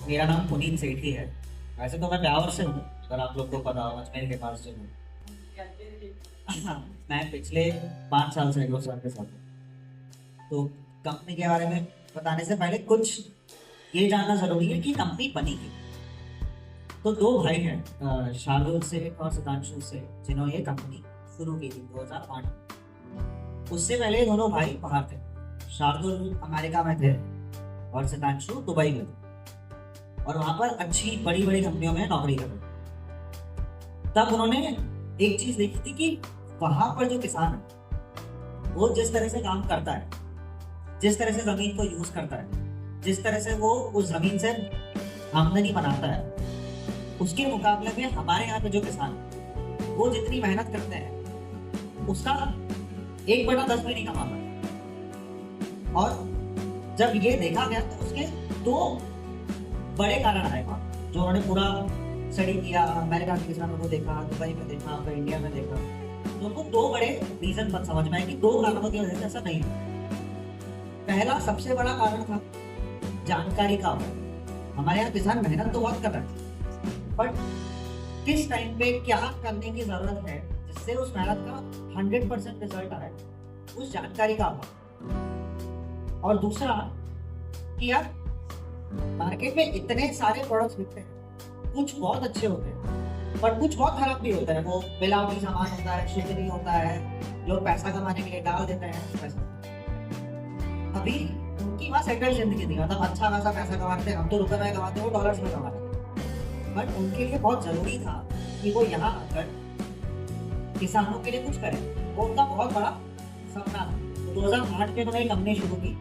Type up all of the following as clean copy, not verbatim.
मेरा नाम पुनीत सेठी है। वैसे तो मैं ब्यावर से हूँ, अगर आप लोग को पता हो, अजमेर के पास से हूँ। हाँ, मैं पिछले 5 साल से एग्रोसार के साथ हूँ। तो कंपनी के बारे में बताने से पहले कुछ ये जानना जरूरी है कि कंपनी बनी क्यों। तो दो भाई हैं, शार्दुल से और सदांशु से, जिन्होंने ये कंपनी शुरू की थी 2008 में। उससे पहले दोनों भाई बाहर थे। शार्दुल अमेरिका में थे और सदांशु दुबई में थे, और वहां पर अच्छी बड़ी बड़ी कंपनियों में नौकरी कर रहे थे। तब उन्होंने एक चीज देखी थी कि वहां पर जो किसान है वो जिस तरह से काम करता है, जिस तरह से जमीन को यूज करता है, जिस तरह से वो उस जमीन से आमदनी बनाता है, उसके मुकाबले में हमारे यहाँ पे जो किसान है वो जितनी मेहनत करते हैं उसका 1/10 भी नहीं कमा पाते। और जब ये देखा गया तो उसके दो बड़े कारण आए वहाँ, जो उन्होंने पूरा स्टडी किया, अमेरिका के किसानों को देखा, दुबई में देखा, फिर इंडिया में देखा, तो उनको दो बड़े रीजन मत समझ में आए कि दो कारणों की वजह से ऐसा नहीं है। पहला सबसे बड़ा कारण था जानकारी का अभाव। हमारे यहाँ किसान मेहनत तो बहुत कर रहे हैं, बट किस टाइम पे क्या करने की जरूरत है जिससे उस मेहनत का 100% रिजल्ट आए, उस जानकारी का अभाव। और दूसरा कि यार मार्केट में इतने सारे प्रोडक्ट्स बिकते हैं, कुछ बहुत अच्छे होते हैं पर कुछ बहुत खराब भी होते हैं। वो मिलावटी सामान होता है, शुद्ध नहीं होता है, लोग पैसा कमाने के लिए डाल देते हैं पैसा। अभी उनकी वहाँ सेटल जिंदगी थी, मतलब अच्छा खासा पैसा कमाते हैं। हम तो रुपए में कमाते, वो डॉलर्स में कमाते थे। बट उनके लिए बहुत जरूरी था कि वो यहाँ आकर किसानों के लिए कुछ करें। वो उनका बहुत बड़ा सपना था। तो 2008 में उन्होंने कंपनी शुरू की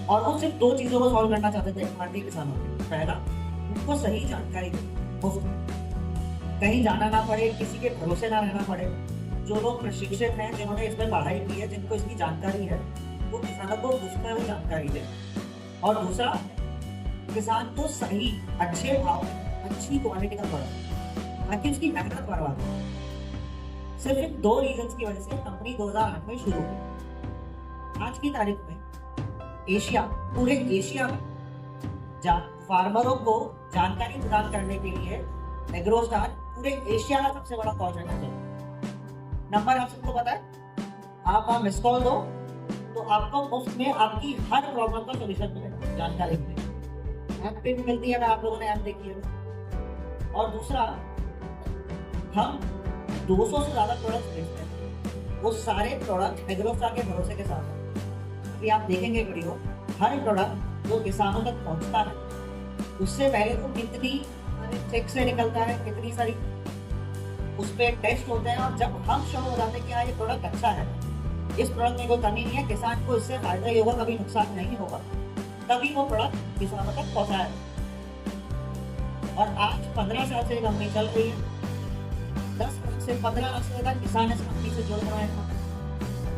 और वो सिर्फ दो चीजों को सॉल्व करना चाहते थे भारतीय किसानों के। पहला, उनको सही जानकारी दें, कहीं जाना ना पड़े, किसी के भरोसे ना रहना पड़े। जो लोग प्रशिक्षित हैं, जिन्होंने इसमें पढ़ाई की है, जिनको इसकी जानकारी है, वो किसानों को उसमें वो जानकारी दें। और दूसरा, किसान को सही अच्छे भाव अच्छी क्वालिटी का प्रोडक्ट, ताकि उसकी मेहनत बर्बाद हो। सिर्फ इन दो रीजंस की वजह से कंपनी 2008 में शुरू हुई। आज की तारीख में पूरे एशिया में फार्मरों को जानकारी प्रदान करने के लिए एग्रोस्टार पूरे एशिया का सबसे बड़ा कॉल सेंटर है। नंबर आप सबको पता है, आप वहाँ मिस कॉल दो तो आपको मुफ्त में आपकी हर प्रॉब्लम का सोल्यूशन मिलेगा, जानकारी मिलेगी। ऐप पे भी मिलती है, अगर आप लोगों ने ऐप देखी है। और दूसरा, हम 200 से ज्यादा प्रोडक्ट्स बेचते हैं, वो सारे प्रोडक्ट एग्रोस्टार के भरोसे के साथ हैं। अभी आप देखेंगे वीडियो, हर प्रोडक्ट जो किसानों तक पहुंचता है उससे पहले तो कितनी चेक से निकलता है, कितनी सारी उस पर टेस्ट होते हैं। और जब हम श्योर हो जाते हैं कि हाँ ये प्रोडक्ट अच्छा है, इस प्रोडक्ट में कोई कमी नहीं है, किसान को इससे फायदा ही होगा, कभी नुकसान नहीं होगा, तभी वो प्रोडक्ट किसानों तक पहुंचाया। और आज 15 साल से कंपनी चल रही है। 10 से 15 लाख से ज्यादा किसान इस कंपनी से जुड़ रहे हैं।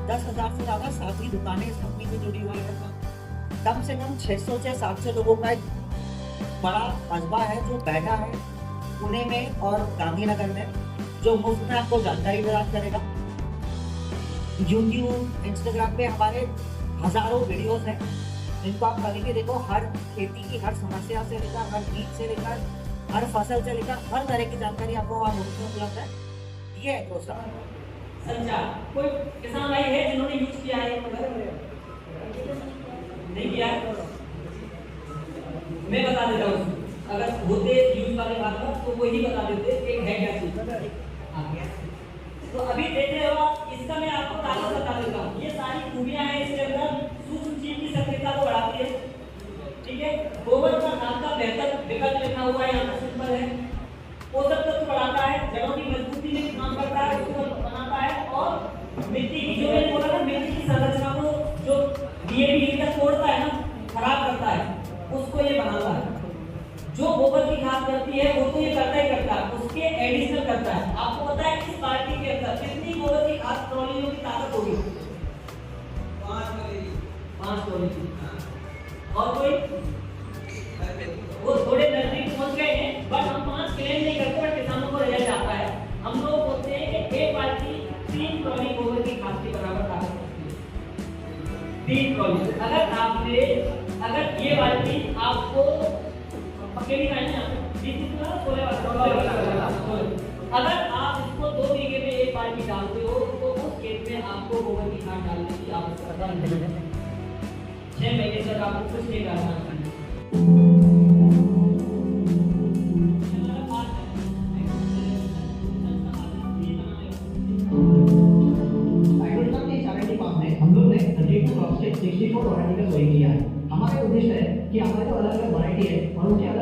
10,000 से ज्यादा साथी दुकानें इस कंपनी से जुड़ी हुई है। कम से कम 600 से 700 लोगों का एक बड़ा मजबा है जो बैठा है पुणे में और गांधीनगर में, जो मुफ्त में आपको जानकारी प्रदान करेगा। यूट्यूब, इंस्टाग्राम पे हमारे हजारों वीडियोस हैं जिनको आप कभी भी देखो। हर खेती की हर समस्या से लेकर, हर बीज से लेकर, हर फसल से लेकर, हर तरह की जानकारी आपको वहाँ मुफ्त में उपलब्ध है। ये है दोस्तों संचार। कोई किसान भाई है जिन्होंने यूज किया है? नहीं किया? मैं बता देता हूँ, अगर होते यूज वाले बात का तो वो ही बता देते एक है क्या चीज। तो अभी देख रहे हो आप, इसका मैं आपको ताकत बता देता हूँ। ये सारी खूबियां हैं इसके अंदर, सूक्ष्म जीव की सक्रियता को बढ़ाती है। ठीक है, गोबर का खाद का बेहतर विकल्प लिखा हुआ है, यहाँ पर सिंपल है। पोषक तत्व बढ़ाता है, जड़ों की मजबूती में काम करता है, उसको बनाता है। और मिट्टी की, जो मैंने बोला ना, मिट्टी की संरचना को जो डीएपी का तोड़ता है ना, खराब करता है, उसको ये बनाता है। जो गोबर की खाद करती है वो तो ये करता ही करता है, उसके एडिशनल करता है। आपको पता है इस पार्टी के अंदर कितनी गोबर की खाद ट्रॉलियों की ताकत होगी? 5 ट्रॉली। और कोई वो थोड़े नजदीक पहुंच गए हैं, बट हम 5 क्लेम नहीं करते, बट किसानों को रिजल्ट आता है। हम लोग बोलते हैं कि एक बाल्टी 3 ट्रॉली गोबर की खाद के बराबर ताकत होती है। 3 ट्रॉली। अगर ये बाल्टी आपको केडी का है ना, बीच कितना सोलह वाला। अगर आप इसको 2 बीघे में एक बाल्टी डालते हो तो उस खेत में आपको गोबर की खाद डालने की आवश्यकता नहीं है। 6 महीने तक आपको कुछ नहीं डालना है। हम लोग ने 32 क्रॉप से 64 वैरायटी का सोई किया है। हमारा उद्देश्य है कि हमारे जो अलग अलग वैरायटी है और उनके अलग